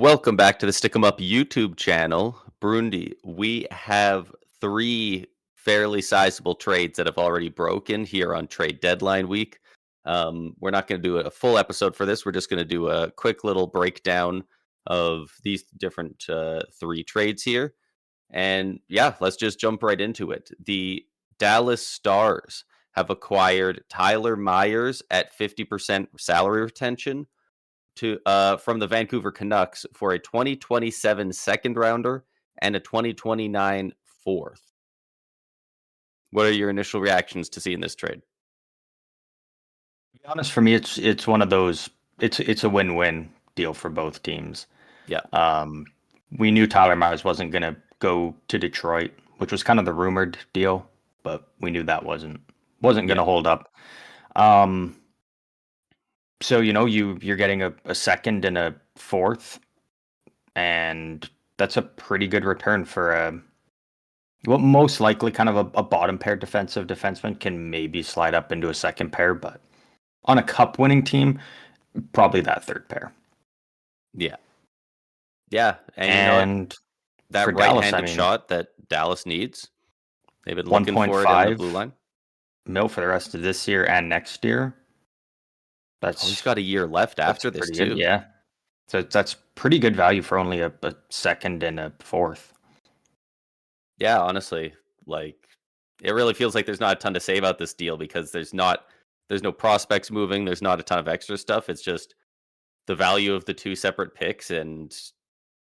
Welcome back to the Stick 'em Up YouTube channel. Brundi, we have three fairly sizable trades that have already broken here on trade deadline week. We're not going to do a full episode for this. We're just going to do a quick little breakdown of these different three trades here. And yeah, let's just jump right into it. The Dallas Stars have acquired Tyler Myers at 50% salary retention to from the Vancouver Canucks for a 2027 second rounder and a 2029 fourth. What are your initial reactions to seeing this trade? To be honest, for me, it's one of those. It's a win-win deal for both teams. Yeah. We knew Tyler Myers wasn't going to go to Detroit, which was kind of the rumored deal, but we knew that wasn't going to hold up. So you're getting a second and a fourth, and that's a pretty good return for what most likely kind of a bottom pair defenseman can maybe slide up into a second pair, but on a cup winning team, probably that third pair. Yeah. And you know that right-handed shot that Dallas needs, they've been looking for it in the blue line. Mil for the rest of this year and next year. He's got a year left after this too. Good, yeah. So that's pretty good value for only a second and a fourth. Yeah, honestly, like it really feels like there's not a ton to say about this deal because there's no prospects moving, there's not a ton of extra stuff. It's just the value of the two separate picks, and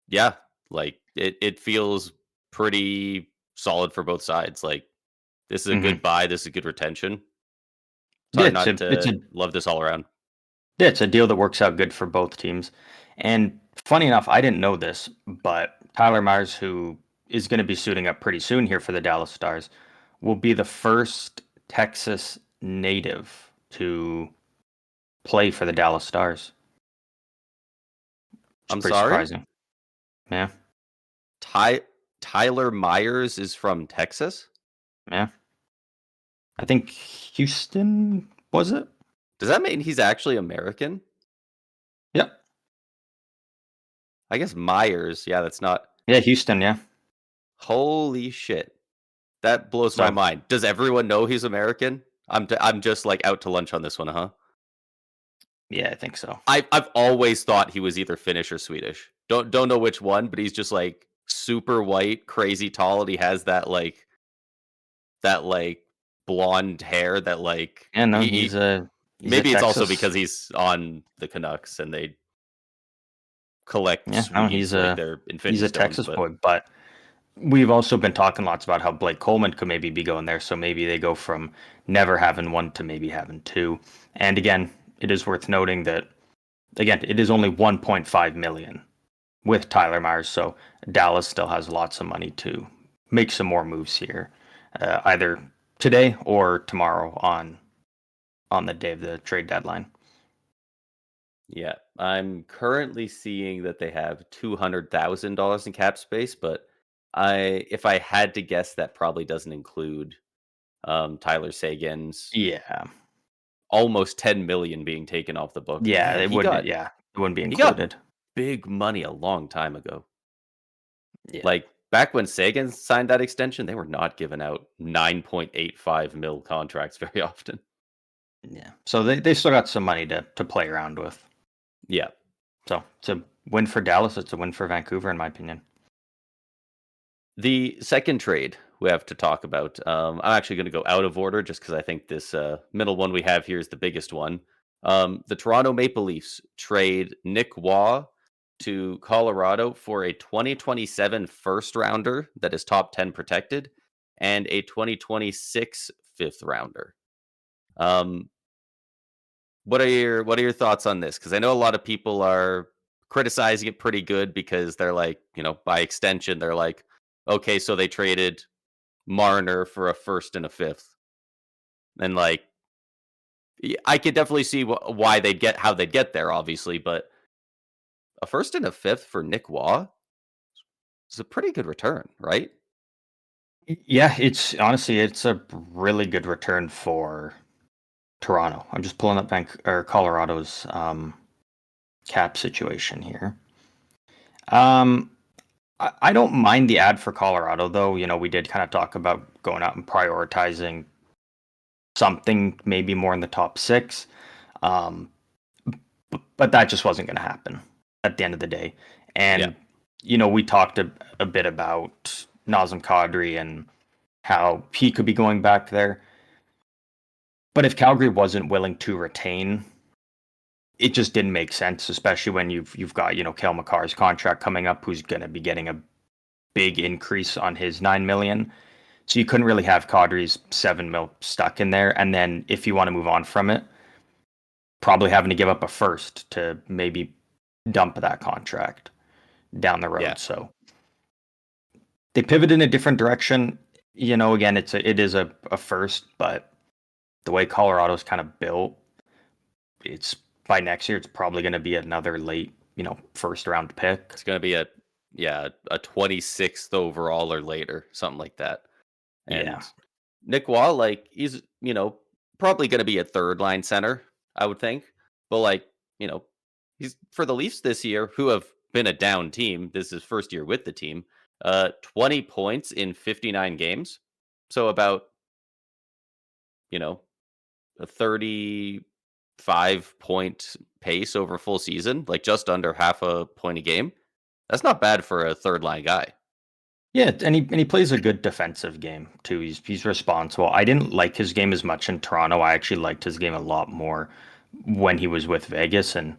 yeah, like it feels pretty solid for both sides. Like this is a good buy, this is a good retention. It's hard not to love this all around. Yeah, it's a deal that works out good for both teams. And funny enough, I didn't know this, but Tyler Myers, who is going to be suiting up pretty soon here for the Dallas Stars, will be the first Texas native to play for the Dallas Stars. I'm sorry? Surprising. Yeah. Tyler Myers is from Texas? Yeah. I think Houston, was it? Does that mean he's actually American? Yep. I guess Myers. Yeah, that's not. Yeah, Houston, yeah. Holy shit. That blows my mind. Does everyone know he's American? I'm just like out to lunch on this one, huh? Yeah, I think so. I've always thought he was either Finnish or Swedish. Don't know which one, but he's just like super white, crazy tall, and he has that like blonde hair that like. Yeah, no, he's maybe it's also because he's on the Canucks and they collect. Yeah, no, he's a Texas boy, but we've also been talking lots about how Blake Coleman could maybe be going there, so maybe they go from never having one to maybe having two. And again, it is worth noting that it is only $1.5 million with Tyler Myers, so Dallas still has lots of money to make some more moves here, either today or tomorrow on the day of the trade deadline. Yeah, I'm currently seeing that they have $200,000 in cap space, but if I had to guess, that probably doesn't include Tyler Seguin's almost $10 million being taken off the book. Yeah, it wouldn't be included. He got big money a long time ago. Yeah. Like back when Seguin signed that extension, they were not giving out $9.85 million contracts very often. Yeah, so they still got some money to play around with. Yeah. So it's a win for Dallas. It's a win for Vancouver, in my opinion. The second trade we have to talk about, I'm actually going to go out of order just because I think this middle one we have here is the biggest one. The Toronto Maple Leafs trade Nick Waugh to Colorado for a 2027 first rounder that is top 10 protected and a 2026 fifth rounder. What are your thoughts on this? Because I know a lot of people are criticizing it pretty good because they're like, by extension, they're like, okay, so they traded Marner for a first and a fifth, and like, I could definitely see how they'd get there, obviously, but a first and a fifth for Nick Waugh is a pretty good return, right? Yeah, it's a really good return for Toronto. I'm just pulling up Colorado's cap situation here. I don't mind the ad for Colorado, though. We did kind of talk about going out and prioritizing something maybe more in the top six. Um, but that just wasn't going to happen at the end of the day. And, we talked a bit about Nazem Kadri and how he could be going back there. But if Calgary wasn't willing to retain, it just didn't make sense, especially when you've got, Cale Makar's contract coming up, who's going to be getting a big increase on his $9 million. So you couldn't really have Kadri's $7 million stuck in there. And then if you want to move on from it, probably having to give up a first to maybe dump that contract down the road. So they pivoted in a different direction. Again, it is a first, but the way Colorado's kind of built, it's by next year, it's probably going to be another late, first round pick. It's going to be a 26th overall or later, something like that. And Nick Waugh, he's, probably going to be a third line center, I would think. But he's for the Leafs this year, who have been a down team. This is his first year with the team. 20 points in 59 games. So about, a 35-point pace over full season, just under half a point a game. That's not bad for a third line guy. Yeah, and he plays a good defensive game too. He's responsible. I didn't like his game as much in Toronto. I actually liked his game a lot more when he was with Vegas. And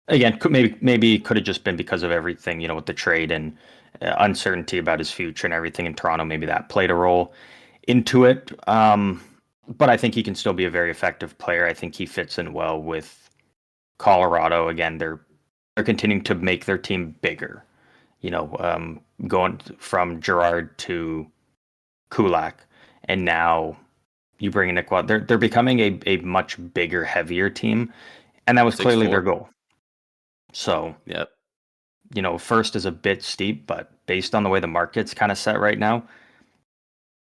again, maybe could have just been because of everything, with the trade and uncertainty about his future and everything in Toronto. Maybe that played a role into it. But I think he can still be a very effective player. I think he fits in well with Colorado. Again, they're continuing to make their team bigger. Going from Gerard to Kulak, and now you bring in Nick Waugh. They're becoming a much bigger, heavier team, and that was clearly their goal. So, first is a bit steep, but based on the way the market's kind of set right now,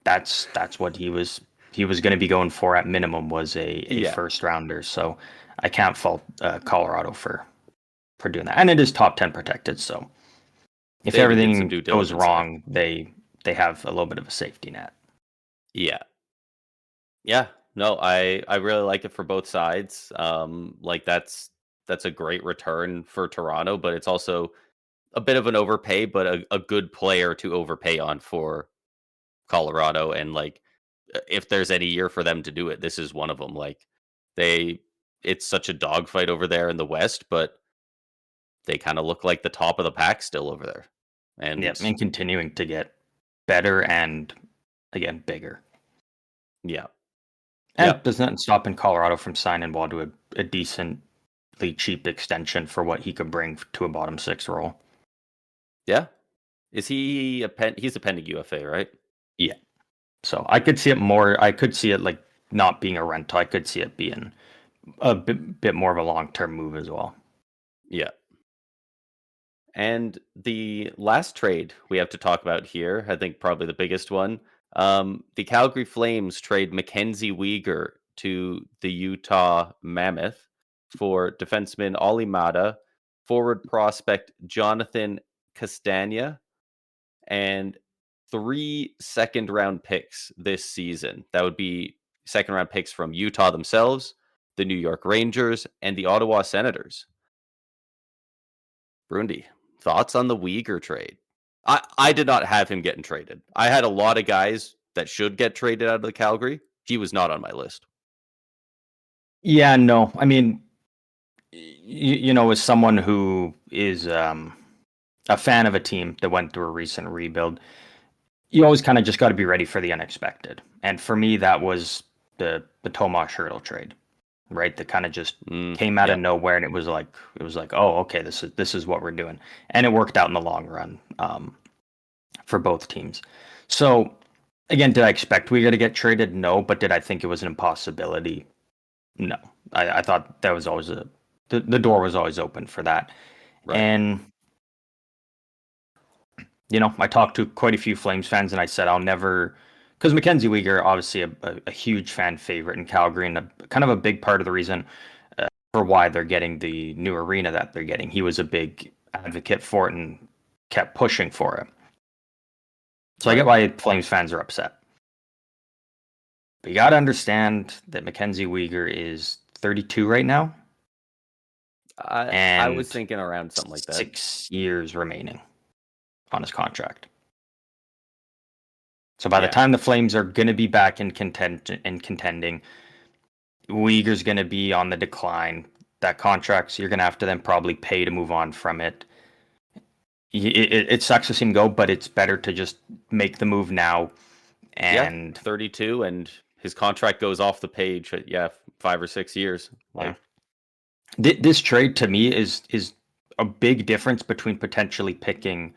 that's what he was going to be going for at minimum, was a first rounder. So I can't fault Colorado for doing that, and it is top 10 protected. So if everything goes wrong, they have a little bit of a safety net. Yeah. No, I really like it for both sides. That's a great return for Toronto, but it's also a bit of an overpay, but a good player to overpay on for Colorado. And if there's any year for them to do it, this is one of them. It's such a dogfight over there in the West, but they kind of look like the top of the pack still over there. And and continuing to get better and, again, bigger. Yeah. And does not stop in Colorado from signing Waugh to a decently cheap extension for what he could bring to a bottom six role. Yeah. Is he he's a pending UFA, right? Yeah. So I could see it more. I could see it not being a rental. I could see it being a bit more of a long-term move as well. Yeah. And the last trade we have to talk about here, I think probably the biggest one, the Calgary Flames trade Mackenzie Weegar to the Utah Mammoth for defenseman Olli Mata, forward prospect Jonathan Castagna, and 3 second-round picks this season. That would be second-round picks from Utah themselves, the New York Rangers, and the Ottawa Senators. Brundy, thoughts on the Weegar trade? I did not have him getting traded. I had a lot of guys that should get traded out of the Calgary. He was not on my list. Yeah, no. I mean, as someone who is a fan of a team that went through a recent rebuild, you always kind of just got to be ready for the unexpected. And for me, that was the Tomas Hertl trade, right? That kind of just came out of nowhere, and it was like, oh, okay, this is what we're doing, and it worked out in the long run for both teams. So again, did I expect Weegar to get traded? No, but did I think it was an impossibility? No. I thought that was always the door was always open for that. Right. And I talked to quite a few Flames fans, and I said I'll never, because Mackenzie Weegar, obviously a huge fan favorite in Calgary, and kind of a big part of the reason for why they're getting the new arena that they're getting. He was a big advocate for it and kept pushing for it. So I get Right. why Flames fans are upset. But you got to understand that Mackenzie Weegar is 32 right now. I was And thinking around something like that. 6 years remaining on his contract. So by the Yeah. time the Flames are going to be back in contending, Uyghur's going to be on the decline. That contract, so you're going to have to then probably pay to move on from it. It sucks to see him go, but it's better to just make the move now. Yeah, And 32, and his contract goes off the page at 5 or 6 years. Like, this trade to me is a big difference between potentially picking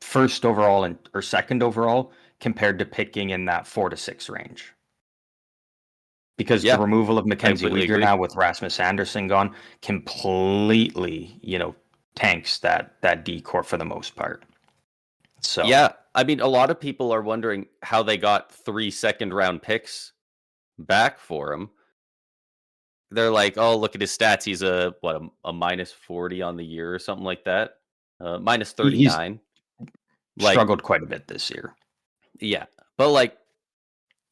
first overall or second overall compared to picking in that 4 to 6 range. Because the yeah, removal of I Mackenzie completely Weegar agree. now with Rasmus Anderson gone completely, tanks that D corp for the most part. So Yeah, I mean, a lot of people are wondering how they got 3 second-round picks back for him. They're like, "Oh, look at his stats. He's a minus 40 on the year or something like that. Minus he's 39." Like, struggled quite a bit this year. yeah, but, like,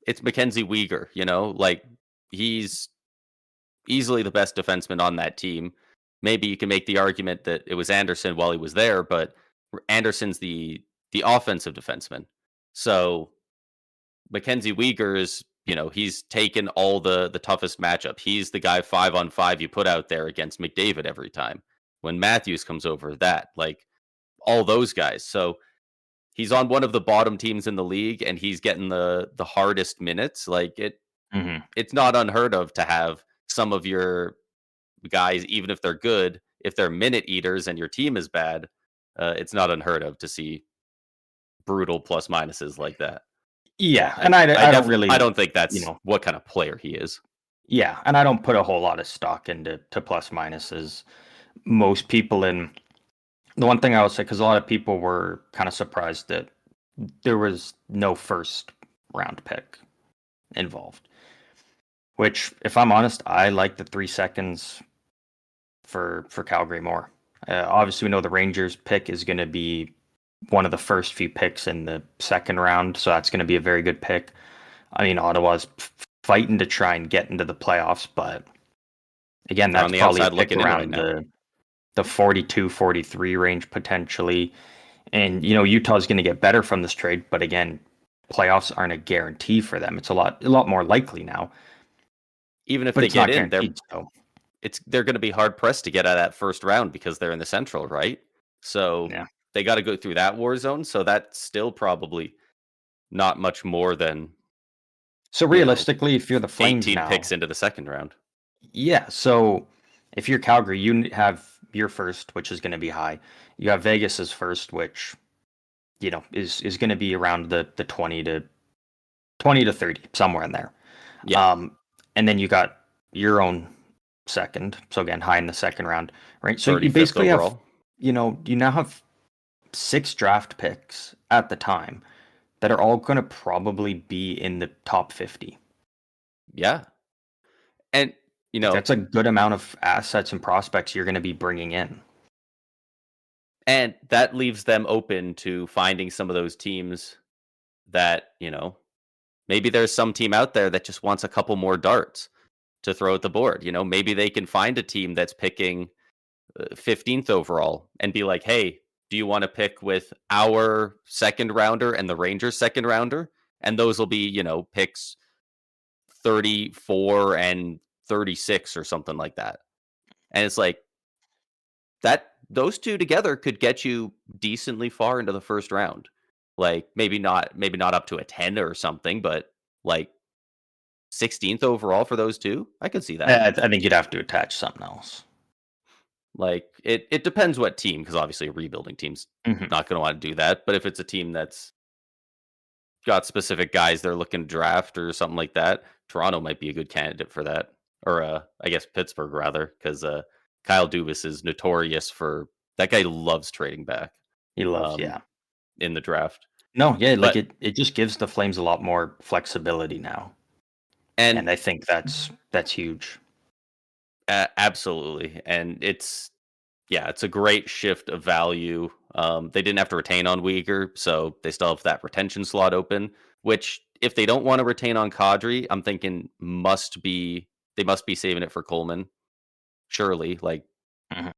it's Mackenzie Weegar, Like, he's easily the best defenseman on that team. Maybe you can make the argument that it was Anderson while he was there, but Anderson's the offensive defenseman. So Mackenzie Weegar is, he's taken all the toughest matchup. He's the guy 5-on-5 you put out there against McDavid every time. When Matthews comes over, that like all those guys. So he's on one of the bottom teams in the league, and he's getting the hardest minutes. Like Mm-hmm. it's not unheard of to have some of your guys, even if they're good, if they're minute eaters and your team is bad, it's not unheard of to see brutal plus minuses like that. Yeah, I and I don't I really, don't think you that's know, what kind of player he is. yeah, and I don't put a whole lot of stock into plus minuses. Most people in the one thing I would say, because a lot of people were kind of surprised that there was no first round pick involved. Which, if I'm honest, I like the 3 seconds for Calgary more. Obviously, we know the Rangers pick is going to be one of the first few picks in the second round, so that's going to be a very good pick. I mean, Ottawa's fighting to try and get into the playoffs, but again, They're on that's the probably a outside pick looking in right around now. the 42, 43 range potentially. And Utah's going to get better from this trade, but again, playoffs aren't a guarantee for them. It's a lot more likely now, Even if but they it's get not in, guaranteed. So they're going to be hard pressed to get out of that first round because they're in the Central, right? So yeah. they got to go through that war zone. So that's still probably not much more than So you know realistically, if you're the Flames 18 picks now, into the second round. yeah. So if you're Calgary, you have your first, which is going to be high. You have Vegas's first, which is going to be around the 20 to 30, somewhere in there. Yeah, Um, and then you got your own second. So again, high in the second round, right? So you 35th basically have, overall. you now have 6 draft picks at the time that are all going to probably be in the top 50. Yeah, and Like that's a good amount of assets and prospects you're going to be bringing in. and that leaves them open to finding some of those teams that maybe there's some team out there that just wants a couple more darts to throw at the board. Maybe they can find a team that's picking 15th overall and be like, hey, do you want to pick with our second rounder and the Rangers second rounder? And those will be, picks 34 and 36 or something like that. And it's like that those two together could get you decently far into the first round. Like maybe not up to a 10 or something, but like 16th overall for those two. I could see that. I think you'd have to attach something else. Like it depends what team, because obviously a rebuilding team's Hmm. not going to want to do that. But if it's a team that's got specific guys they're looking to draft or something like that, Toronto might be a good candidate for that. Or I guess Pittsburgh rather, because Kyle Dubas is notorious for that guy loves trading back He loves, um, yeah. in the draft. No, yeah, like But it just gives the Flames a lot more flexibility now. and And I think that's huge. absolutely, and it's Yeah, it's a great shift of value. They didn't have to retain on Weegar, so they still have that retention slot open. Which, if they don't want to retain on Kadri, I'm thinking they must be saving it for Coleman. Surely, like Mhm.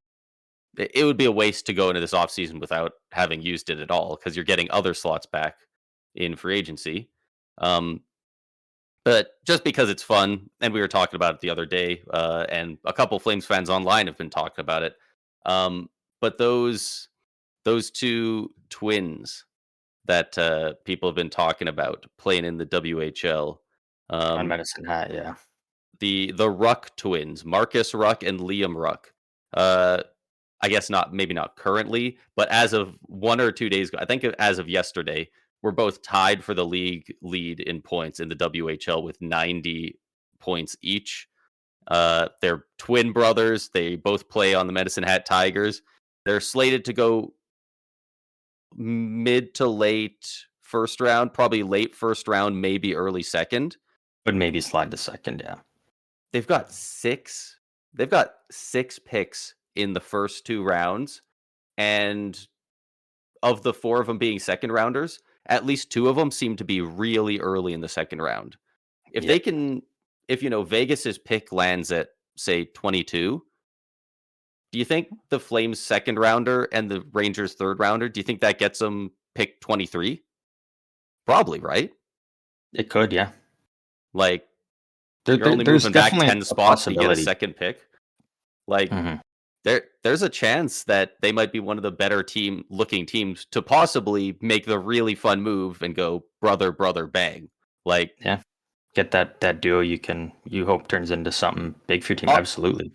it would be a waste to go into this offseason without having used it at all because you're getting other slots back in free agency. Um, but just because it's fun, and we were talking about it the other day, and a couple Flames fans online have been talking about it. Um, but those two twins that people have been talking about playing in the WHL, On um, Medicine Hat, yeah. the Ruck twins, Marcus Ruck and Liam Ruck. Uh, I guess maybe not currently, but as of 1 or 2 days ago, I think as of yesterday, we're both tied for the league lead in points in the WHL with 90 points each. They're twin brothers. They both play on the Medicine Hat Tigers. They're slated to go mid to late first round, probably late first round, maybe early second. Would maybe slide to second, yeah. They've got six. They've got 6 picks in the first 2 rounds, and of the 4 of them being second rounders, at least 2 of them seem to be really early in the second round. If Yeah. they can, if Vegas's pick lands at say 22, do you think the Flames second rounder and the Rangers third rounder, do you think that gets them pick 23? Probably, right? It could, yeah. Like you're only There's moving back definitely 10 a spots to get a possibility. second pick. Like Mhm. there's a chance that they might be one of the better team looking teams to possibly make the really fun move and go brother brother bang. Like Yeah. Get that duo you hope turns into something big for your team. uh, Absolutely.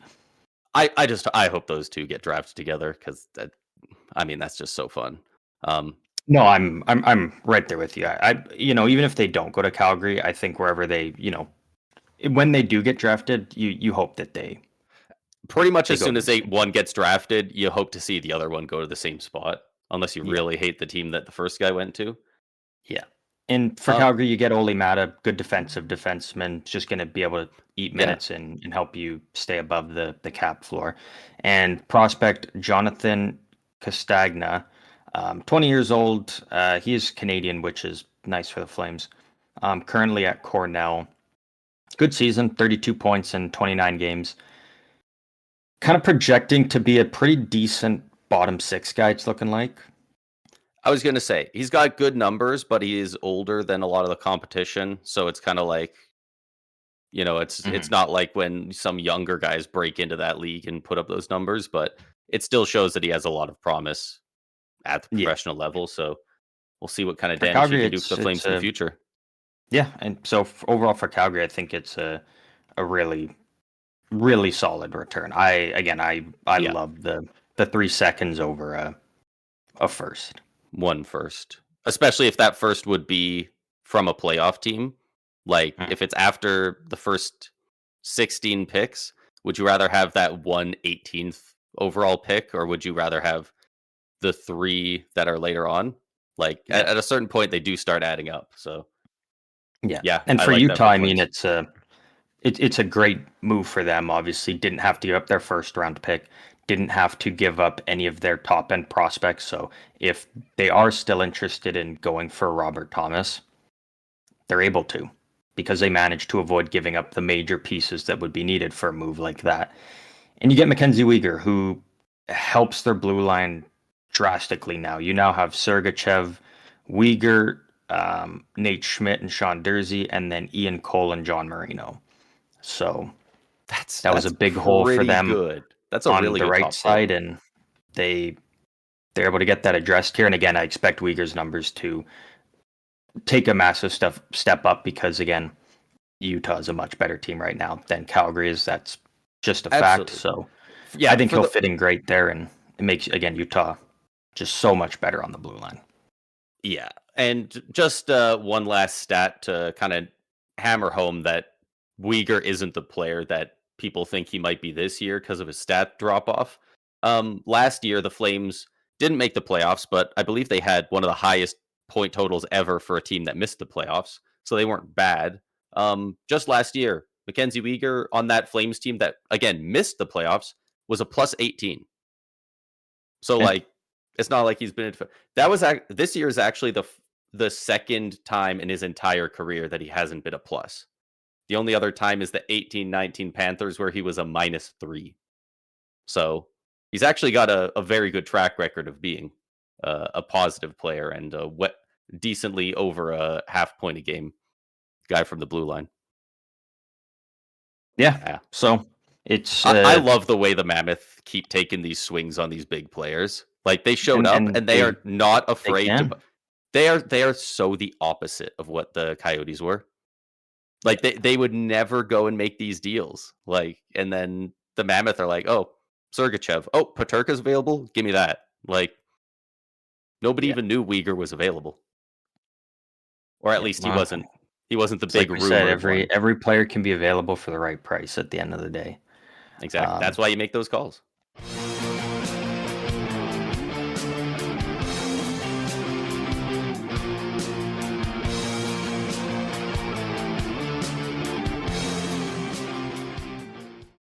I hope those two get drafted together because that's just so fun. Um, No, I'm right there with you. Even if they don't go to Calgary, I think wherever when they do get drafted, you hope that Pretty much they as go soon to as the same. one gets drafted, you hope to see the other one go to the same spot, unless you Yeah. really hate the team that the first guy went to. Yeah. And for Uh, Calgary, you get Ole Mata, good defensive defenseman, just going to be able to eat yeah, minutes and help you stay above the cap floor. And prospect Jonathan Castagna, 20 years old. He is Canadian, which is nice for the Flames. Currently at Cornell. Good season, 32 points in 29 games. Kind of projecting to be a pretty decent bottom six guy, it's looking like. I was gonna say he's got good numbers, but he is older than a lot of the competition, so it's kind of like it's Mhm. not like when some younger guys break into that league and put up those numbers, but it still shows that he has a lot of promise at the Yeah. professional level. So we'll see what kind of For damage he Calgary, can do for the it's Flames in the a future. yeah, and so overall for Calgary, I think it's a really really solid return. I Yeah, love the 3 seconds over a first. one first, especially if that first would be from a playoff team. Like Mm. if it's after the first 16 picks, would you rather have that 1/18th overall pick, or would you rather have the 3 that are later on? Like Yeah, at a certain point, they do start adding up. So yeah. yeah, And I for like that Utah, for the I mean, Flames. it's a great move for them. Obviously, didn't have to give up their first round pick, didn't have to give up any of their top end prospects. So if they are still interested in going for Robert Thomas, they're able to because they managed to avoid giving up the major pieces that would be needed for a move like that. And you get Mackenzie Weegar, who helps their blue line drastically now. You now have Sergachev, Weegar, Nate Schmidt, and Sean Dursey, and then Ian Cole and John Marino. So that was a That's big hole for pretty them good. That's a on really the good right top 4. side, and they they're able to get that addressed here. And again, I expect Uyghur's numbers to take a massive step up because again, Utah is a much better team right now than Calgary is. That's just a fact. Absolutely. So I Yeah, think for he'll the fit in great there, and it makes again Utah just so much better on the blue line. Yeah, and just one last stat to kind of hammer home that Uyghur isn't the player that people think he might be this year because of his stat drop off. Last year, the Flames didn't make the playoffs, but I believe they had one of the highest point totals ever for a team that missed the playoffs, so they weren't bad. Just last year, Mackenzie Weegar on that Flames team that again missed the playoffs was a plus 18. So Yeah. like, it's not like he's been. That was this year is actually the second time in his entire career that he hasn't been a plus. The only other time is the 18-19 Panthers where he was a -3. So he's actually got a very good track record of being a positive player and decently over a half point a game guy from the blue line. Yeah. Yeah. So it's I love the way the Mammoth keep taking these swings on these big players. Like they showed up and and they are not they afraid to. can. They are so the opposite of what the Coyotes were. Like they would never go and make these deals. Like and then the Mammoth are like, oh, Sergachev, oh, Paterka's available. Give me that. Like nobody Yeah. even knew Weegar was available, or at Yeah. least he Well, wasn't. He wasn't the it's like big we said, rumored one. every player can be available for the right price at the end of the day. Exactly. That's why you make those calls.